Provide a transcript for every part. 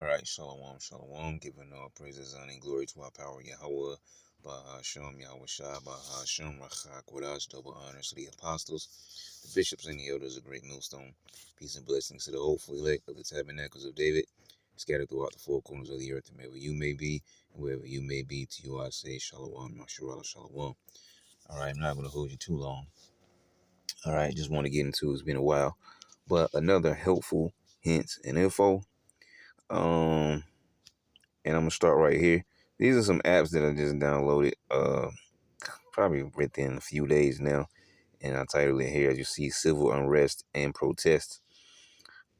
All right, shalom, shalom, giving all praises, honor, and glory to our power, Yahweh, Bahashem, Yahweh Shai, Bahashem, Rachak, Kodash, double honors to the apostles, the bishops, and the elders of Great Millstone. Peace and blessings to the hopeful elect of the tabernacles of David, scattered throughout the four corners of the earth, and wherever you may be, and wherever you may be, to you I say, shalom, Yahshua, shalom. All right, I'm not going to hold you too long. All right, just want to get into it. It's been a while, but another helpful hints and info. And I'm gonna start right here. These are some apps that I just downloaded, probably within a few days now, and I titled it here as you see: civil unrest and protest.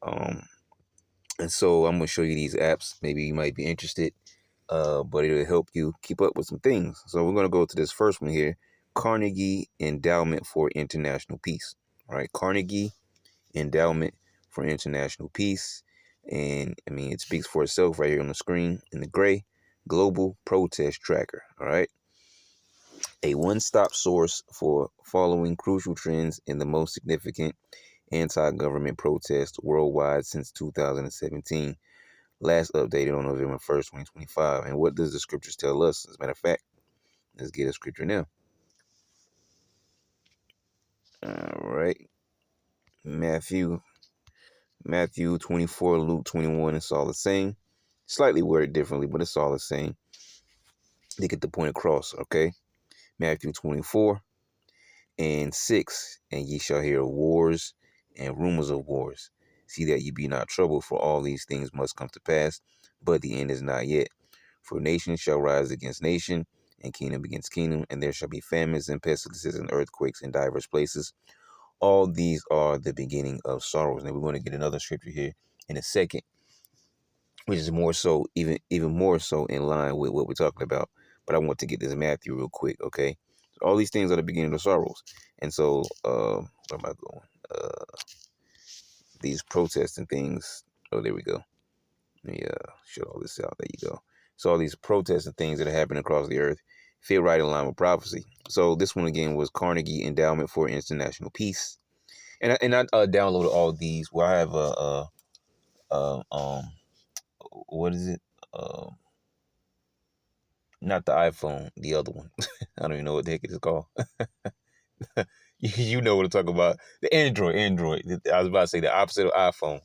And so I'm gonna show you these apps. Maybe you might be interested, but it'll help you keep up with some things. So we're gonna go to this first one here: Carnegie Endowment for International Peace. All right, Carnegie Endowment for International Peace. And I mean, it speaks for itself right here on the screen in the gray. Global Protest Tracker. All right. A one-stop source for following crucial trends in the most significant anti-government protests worldwide since 2017. Last updated on November 1st, 2025. And what does the scriptures tell us? As a matter of fact, let's get a scripture now. All right. Matthew 24, Luke 21, it's all the same. Slightly worded differently, but it's all the same. They get the point across, okay? Matthew 24 and 6, and ye shall hear of wars and rumors of wars. See that ye be not troubled, for all these things must come to pass, but the end is not yet. For nation shall rise against nation, and kingdom against kingdom, and there shall be famines and pestilences and earthquakes in diverse places. All these are the beginning of sorrows. Now we're going to get another scripture here in a second, which is more so, even more so in line with what we're talking about. But I want to get this Matthew real quick, okay? So all these things are the beginning of sorrows. And so, where am I going? These protests and things. Oh, there we go. Let me shut all this out. There you go. So all these protests and things that are happening across the earth fit right in line with prophecy. So this one again was Carnegie Endowment for International Peace. And I downloaded all these. Well, I have what is it? Not the iPhone, the other one. I don't even know what the heck it is called. You know what I'm talking about. The Android. I was about to say the opposite of iPhone.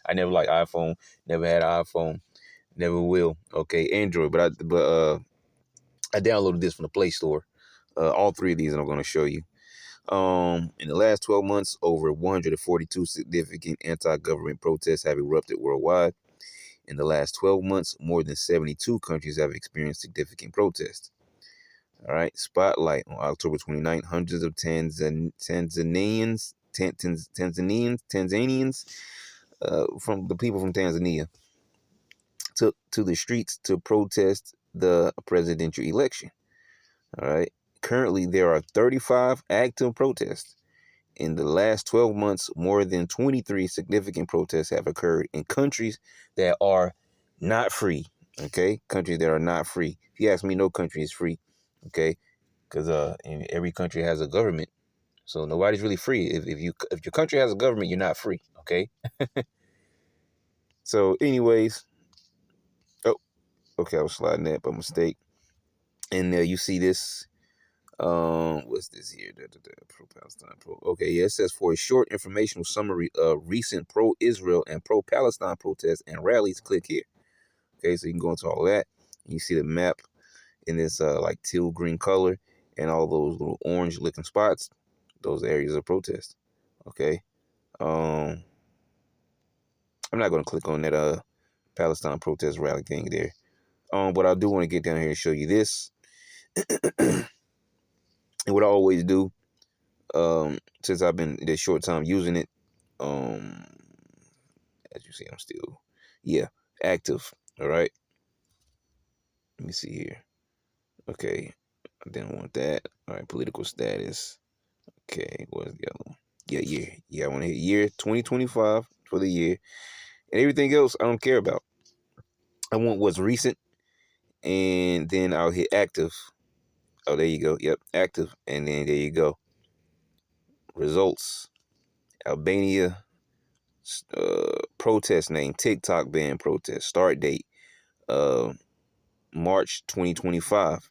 I never liked iPhone. Never had an iPhone. Never will. Okay, Android. But I downloaded this from the Play Store. All three of these I'm going to show you. In the last 12 months, over 142 significant anti-government protests have erupted worldwide. In the last 12 months, more than 72 countries have experienced significant protests. All right, Spotlight on October 29th, hundreds of Tanzanians, from the people from Tanzania took to the streets to protest the presidential election. All right, currently there are 35 active protests. In the last 12 months, more than 23 significant protests have occurred in countries that are not free. Okay, countries that are not free. If you ask me, no country is free. Okay, because every country has a government, so nobody's really free. If your country has a government, you're not free. Okay. So, anyways, oh, okay, I was sliding that by mistake, and you see this. What's this here? Pro-Palestine, okay, yeah, it says for a short informational summary of recent pro-Israel and pro-Palestine protests and rallies, click here. Okay, so you can go into all of that. You see the map in this like teal green color and all those little orange looking spots. Those areas of protest. Okay. I'm not going to click on that Palestine protest rally thing there. But I do want to get down here and show you this. And what I always do, since I've been this short time using it, as you see, I'm still, active. All right. Let me see here. Okay. I didn't want that. All right. Political status. Okay. What's the other one? Yeah, year. Yeah, I want to hit year 2025 for the year. And everything else I don't care about. I want what's recent. And then I'll hit active. Oh, there you go. Yep, active. And then there you go. Results. Albania Protest name, TikTok ban protest. Start date, March 2025.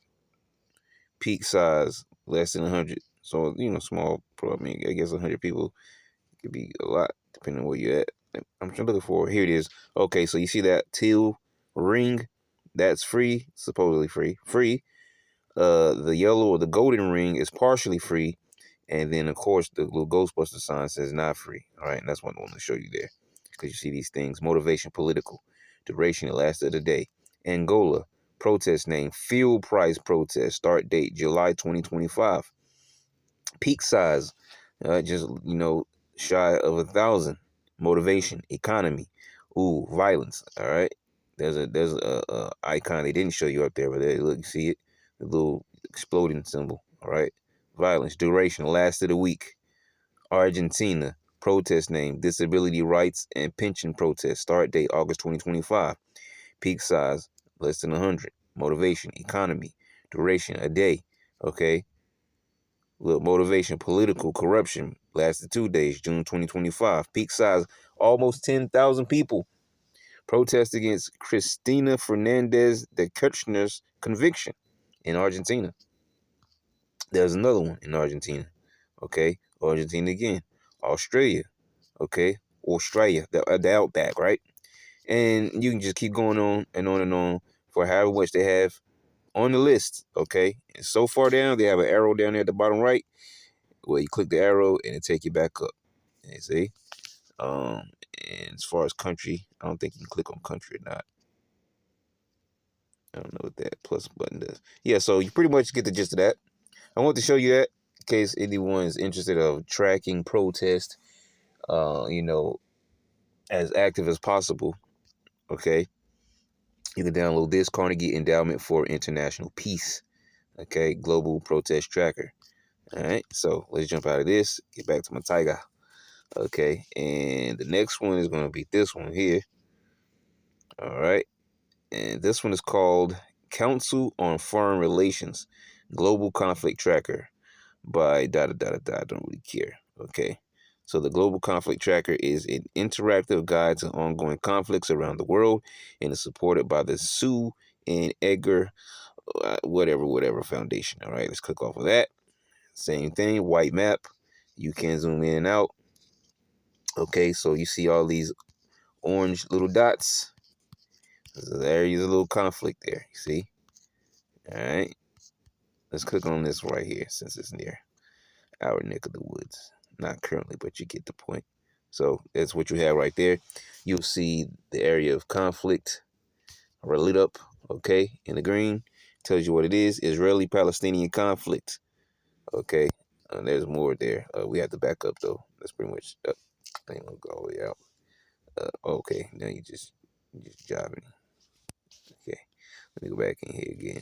Peak size, less than 100. So, small. I mean, I guess 100 people could be a lot, depending on where you're at. I'm looking for. Here it is. Okay, so you see that teal ring? That's free, supposedly free. Free. The yellow or the golden ring is partially free. And then, of course, the little Ghostbuster sign says not free. All right, and that's what I want to show you there. Because you see these things. Motivation, political. Duration, the last of the day. Angola. Protest name, fuel price protest. Start date, July 2025. Peak size, just, shy of 1,000. Motivation, economy. Ooh, violence. All right. There's a icon they didn't show you up there, but there, look, you see it? The little exploding symbol. All right. Violence, duration, last of the week. Argentina, protest name, disability rights and pension protest. Start date, August 2025. Peak size, less than 100. Motivation, economy. Duration, a day. Okay. Look, motivation, political corruption. Lasted 2 days, June 2025. Peak size, almost 10,000 people. Protest against Cristina Fernandez de Kirchner's conviction in Argentina. There's another one in Argentina. Okay. Argentina again. Australia. Okay. Australia, the outback, right? And you can just keep going on and on and on for however much they have on the list. Okay. And so far down, they have an arrow down there at the bottom right where you click the arrow and it take you back up. And you see? And as far as country, I don't think you can click on country or not. I don't know what that plus button does. Yeah, so you pretty much get the gist of that. I want to show you that in case anyone is interested of tracking protest, as active as possible. Okay. You can download this Carnegie Endowment for International Peace. Okay, Global Protest Tracker. All right, so let's jump out of this, get back to my tiger. Okay, and the next one is going to be this one here. All right, and this one is called Council on Foreign Relations Global Conflict Tracker by I don't really care. Okay, so the Global Conflict Tracker is an interactive guide to ongoing conflicts around the world and is supported by the Sue and Edgar whatever foundation. All right, let's click off of that. Same thing, white map. You can zoom in and out. Okay, so you see all these orange little dots. There's a little conflict there. You see? All right. Let's click on this right here since it's near our neck of the woods. Not currently, but you get the point. So that's what you have right there. You'll see the area of conflict lit up, okay, in the green. Tells you what it is. Israeli-Palestinian conflict. Okay. There's more there. We have to back up, though. That's pretty much I ain't gonna go all the way out. Okay, now you just jobbing. Okay, let me go back in here again.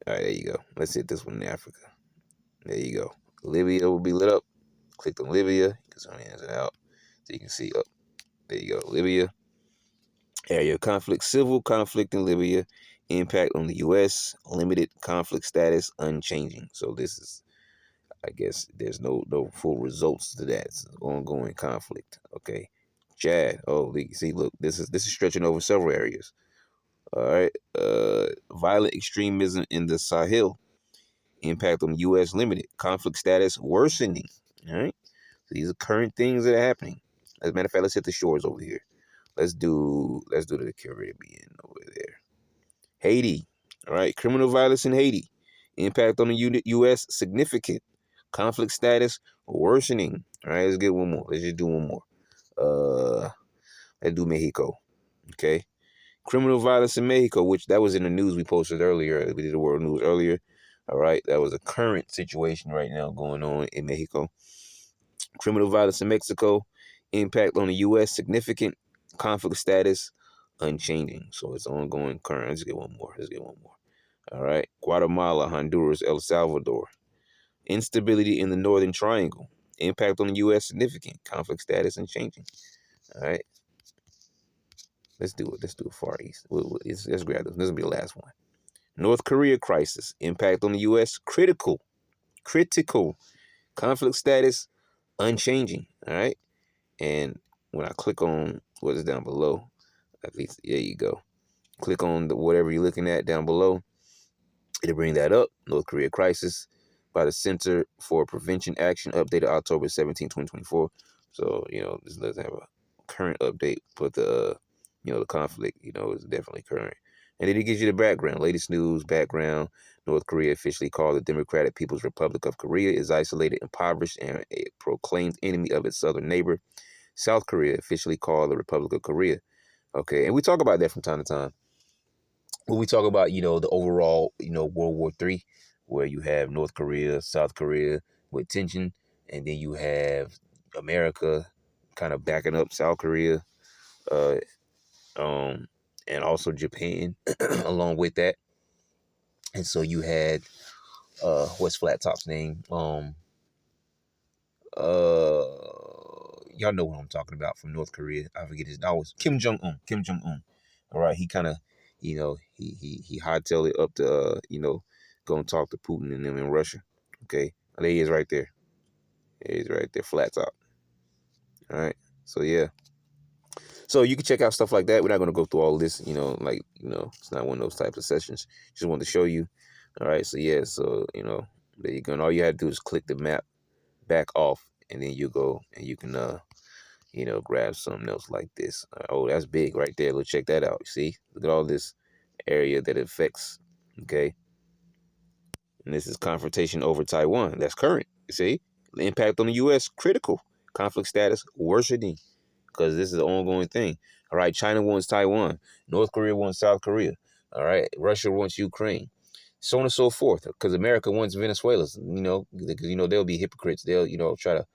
All right, there you go. Let's hit this one in Africa. There you go. Libya will be lit up. Click on Libya. You can zoom in and out so you can see up. There you go. Libya. Area of conflict. Civil conflict in Libya. Impact on the U.S. Limited conflict status unchanging. So this is, I guess, there's no full results to that. It's ongoing conflict. Okay. Chad. Oh, you see, look, this is stretching over several areas. All right. Violent extremism in the Sahel. Impact on U.S. limited. Conflict status worsening. All right. So these are current things that are happening. As a matter of fact, let's hit the shores over here. Let's do the Caribbean over there. Haiti. All right. Criminal violence in Haiti. Impact on the U.S. significant. Conflict status worsening. All right. Let's get one more. Let's just do one more. Let's do Mexico. Okay. Criminal violence in Mexico, which that was in the news we posted earlier. We did the world news earlier. All right. That was a current situation right now going on in Mexico. Criminal violence in Mexico. Impact on the U.S. significant. Conflict status unchanging. So it's ongoing current. Let's get one more. All right. Guatemala, Honduras, El Salvador. Instability in the Northern Triangle. Impact on the U.S. significant. Conflict status unchanging. All right. Let's do it. Let's do it Far East. Let's grab this. This will be the last one. North Korea crisis. Impact on the U.S. Critical. Conflict status unchanging. All right. And when I click on what is down below, at least there you go. Click on whatever you're looking at down below. It'll bring that up. North Korea crisis by the Center for Prevention Action, updated October 17, 2024. So, this doesn't have a current update, but the conflict, is definitely current. And then it gives you the background, latest news, background. North Korea officially called the Democratic People's Republic of Korea is isolated, impoverished, and a proclaimed enemy of its southern neighbor. South Korea officially called the Republic of Korea. Okay, and we talk about that from time to time. When we talk about, the overall, World War III, where you have North Korea, South Korea with tension, and then you have America kind of backing up South Korea, uh, um, and also Japan along with that. And so you had what's Flat Top's name? Uh, y'all know what I'm talking about from North Korea. I forget his. That was Kim Jong Un. Kim Jong Un. All right, he kind of, he hightailed it up to go and talk to Putin and them in Russia. Okay, there he is right there. There he is right there, Flat Top. All right, so yeah. So you can check out stuff like that. We're not going to go through all this, it's not one of those types of sessions. Just wanted to show you. All right, so yeah, so, there you go. And all you have to do is click the map back off, and then you go and you can, grab something else like this. Oh, that's big right there. Let's check that out. You see? Look at all this area that it affects. Okay. And this is confrontation over Taiwan. That's current. You see? The impact on the U.S. critical. Conflict status worsening, because this is an ongoing thing. All right, China wants Taiwan. North Korea wants South Korea. All right, Russia wants Ukraine. So on and so forth. Because America wants Venezuela. Because they'll be hypocrites. They'll try to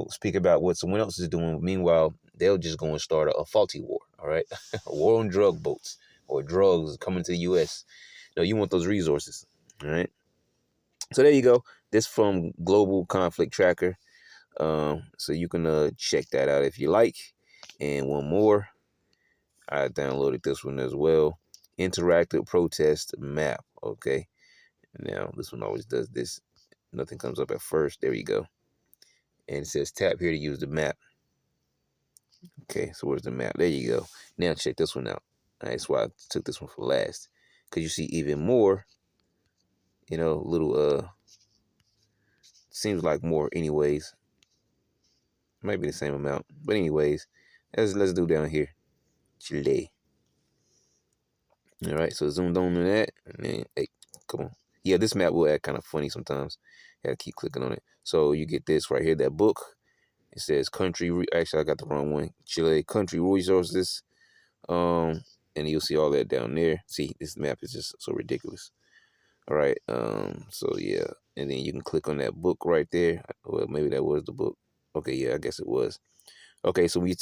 speak about what someone else is doing. Meanwhile, they'll just go and start a faulty war. All right, a war on drug boats or drugs coming to the U.S. You want those resources. All right. So there you go. This from Global Conflict Tracker. So you can check that out if you like. And one more, I downloaded this one as well. Interactive protest map. Okay. Now this one always does this. Nothing comes up at first. There you go. And it says tap here to use the map. Okay, so where's the map? There you go. Now check this one out. All right, that's why I took this one for last. Because you see even more, little, seems like more anyways. Might be the same amount. But anyways, let's do down here. Chile. All right, so zoomed on that. And then, hey, come on. Yeah, this map will act kind of funny sometimes. You gotta keep clicking on it. So you get this right here, that book. It says country, actually I got the wrong one. Chile country resources. And you'll see all that down there. See, this map is just so ridiculous. All right. So yeah, and then you can click on that book right there. Well, maybe that was the book. Okay, yeah, I guess it was. Okay, so we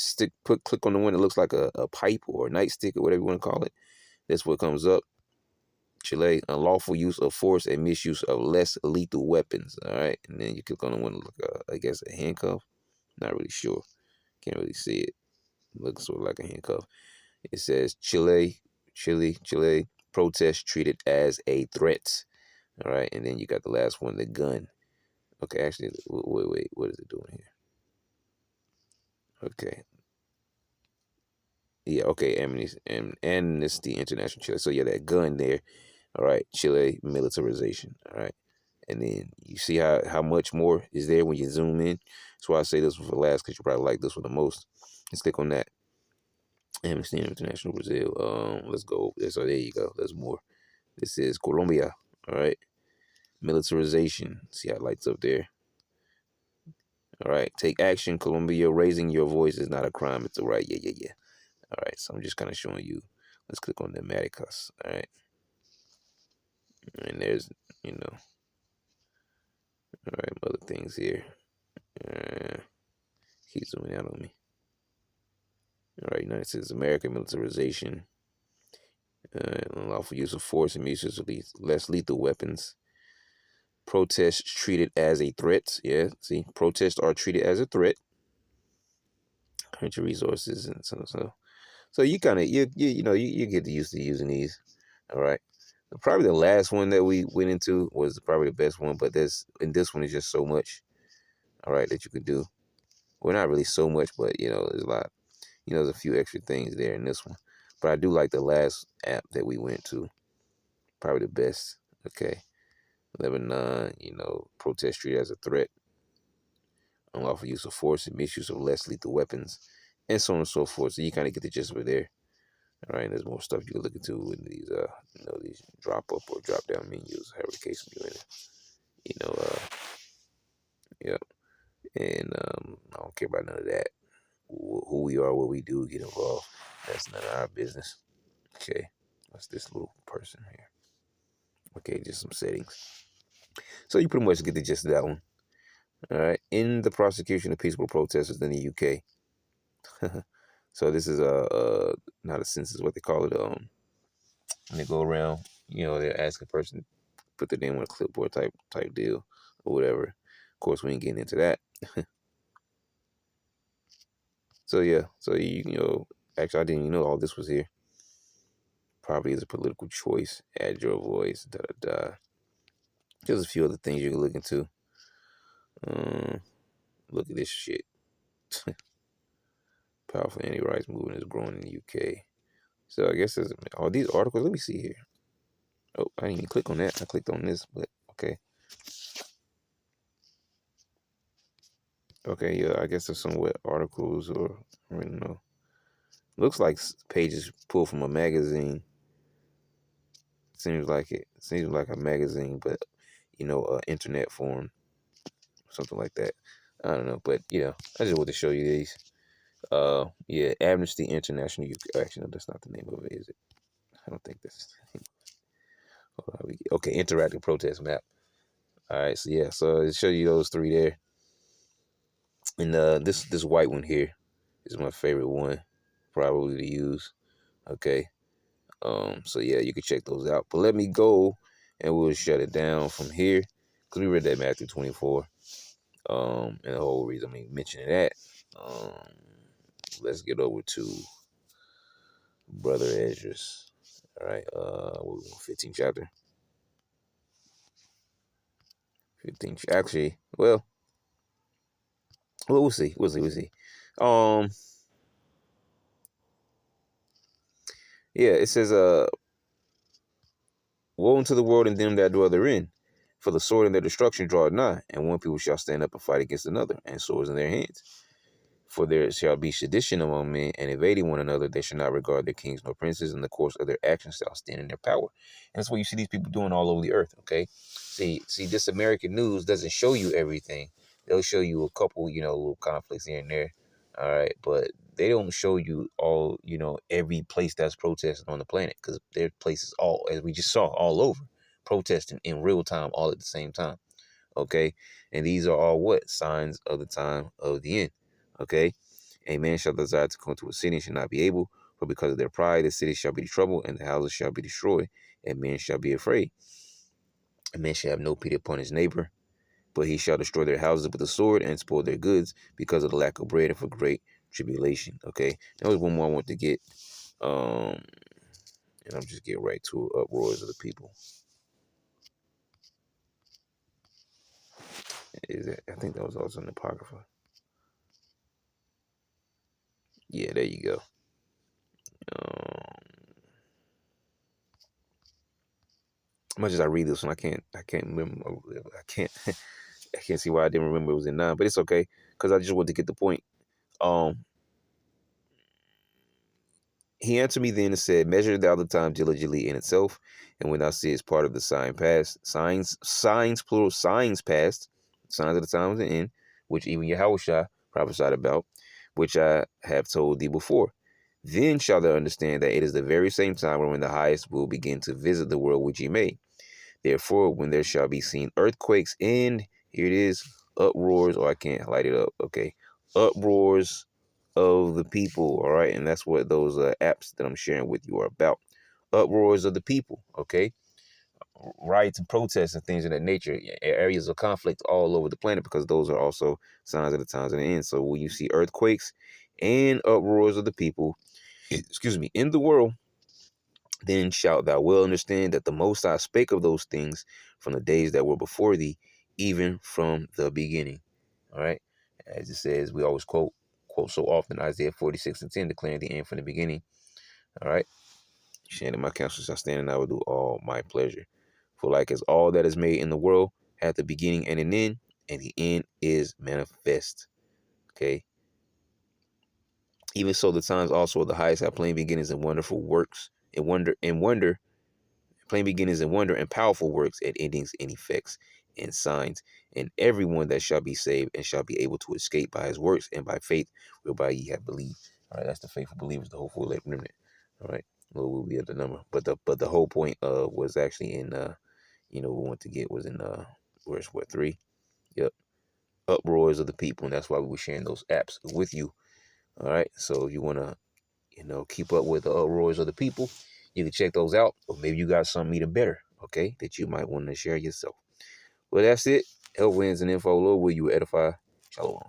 click on the one that looks like a pipe or a nightstick or whatever you want to call it. That's what comes up. Chile, unlawful use of force and misuse of less lethal weapons. All right, and then you click on the one that look, I guess, a handcuff. Not really sure. Can't really see it. Looks sort of like a handcuff. It says Chile, protest treated as a threat. All right, and then you got the last one, the gun. Okay, actually, wait, what is it doing here? Okay, yeah, okay, Amnesty International Chile. So yeah, that gun there. All right, Chile militarization. All right, and then you see how much more is there when you zoom in. That's why I say this one for last, because you probably like this one the most. Let's click on that. Amnesty International Brazil. Let's go. So there you go. There's more. This is Colombia. All right. Militarization. See how it lights up there. All right. Take action, Colombia. Raising your voice is not a crime. It's a right. Yeah. All right. So I'm just kind of showing you. Let's click on the Americas. All right. And there's, all right, other things here. Keep zooming out on me. All right. United States American militarization. Unlawful use of force and misuse of less lethal weapons. Protests treated as a threat. Yeah, see, protests are treated as a threat. Country resources and so you kind of you get used to using these. All right. Probably the last one that we went into was probably the best one, but in this one is just so much. All right, that you can do. Well, not really so much, but there's a lot. There's a few extra things there in this one. But I do like the last app that we went to. Probably the best. Okay. Lebanon, protest treated as a threat, unlawful use of force and misuse of less lethal weapons, and so on and so forth. So you kind of get the gist of it there. All right, and there's more stuff you can look into in these, these drop up or drop down menus, however the case may be. Yeah. And I don't care about none of that. Who we are, what we do, get involved. That's none of our business. Okay, what's this little person here? Okay, just some settings. So you pretty much get the gist of that one. All right, in the prosecution of peaceful protesters in the UK. So this is not a census, what they call it. When they go around, they're asking a person to put their name on a clipboard type deal or whatever. Of course, we ain't getting into that. So yeah, so actually, I didn't even know all this was here. Poverty is a political choice. Add your voice. Da da da. There's a few other things you can look into. Look at this shit. Powerful anti-rights movement is growing in the UK. So I guess there's all these articles. Let me see here. Oh, I didn't even click on that. I clicked on this, but okay. Okay, yeah, I guess there's some web articles or I don't know. Looks like pages pulled from a magazine. Seems like it. Seems like a magazine, but internet form, something like that. I don't know, but I just wanted to show you these. Yeah, Amnesty International. Actually, no, that's not the name of it, is it? I don't think that's. Okay, interactive protest map. All right, so yeah, so it show you those three there, and this white one here is my favorite one, probably to use. Okay, so yeah, you can check those out. But let me go, and we'll shut it down from here because we read that Matthew 24. And the whole reason I'm mentioning that. Let's get over to Brother Esdras. All right, 15th chapter. 15th. Actually, well, we'll see. We'll see. Um, yeah, it says, woe unto the world and them that dwell therein, for the sword and their destruction draweth nigh, and one people shall stand up and fight against another, and swords in their hands. For there shall be sedition among men, and evading one another, they shall not regard their kings nor princes, and the course of their actions shall stand in their power. And that's what you see these people doing all over the earth, okay? See, this American news doesn't show you everything. They'll show you a couple, little conflicts here and there, all right? But they don't show you all, every place that's protesting on the planet, because there are places all, as we just saw, all over, protesting in real time, all at the same time, okay? And these are all what? Signs of the time of the end. Okay, a man shall desire to come to a city and shall not be able, for because of their pride, the city shall be troubled, and the houses shall be destroyed, and men shall be afraid. A man shall have no pity upon his neighbor, but he shall destroy their houses with the sword and spoil their goods because of the lack of bread and for great tribulation. Okay, that was one more I want to get. And I'm just getting right to uproars of the people. I think that was also in the Apocrypha. Yeah, there you go. Much as I read this one, I can't remember. I can't see why I didn't remember it was in 9, but it's okay because I just wanted to get the point. Um, he answered me then and said, "Measure thou the time diligently in itself, and when thou seest part of the signs plural, signs past, signs of the times of the end, which even Yahushua prophesied about, which I have told thee before. Then shall thou understand that it is the very same time when the highest will begin to visit the world which he made. Therefore, when there shall be seen earthquakes and here it is, uproars, or I can't light it up, okay, uproars of the people, all right, and that's what those apps that I'm sharing with you are about. Uproars of the people, okay, riots and protests and things of that nature, areas of conflict all over the planet, because those are also signs of the times of the end. So when you see earthquakes and uproars of the people, excuse me, in the world, then shalt thou well understand that the Most High spake of those things from the days that were before thee, even from the beginning. All right. As it says, we always quote so often Isaiah 46:10, declaring the end from the beginning. All right. Sharing my counsel shall stand, and I will do all my pleasure. For like as all that is made in the world hath a beginning and an end, and the end is manifest. Okay. Even so, the times also of the highest have plain beginnings and wonderful works, and wonder, plain beginnings and wonder, and powerful works, and endings and effects and signs, and everyone that shall be saved and shall be able to escape by his works and by faith whereby ye have believed. All right, that's the faithful believers, the hopeful elect remnant. All right, Lord will be at the number, but the whole point was actually in we want to get was in verse 3. Yep, uproars of the people, and that's why we were sharing those apps with you. All right, so if you want to keep up with the uproars of the people, you can check those out, or maybe you got something even better, okay, that you might want to share yourself. Well, that's it. Help wins and info, Lord, will you edify? Shalom.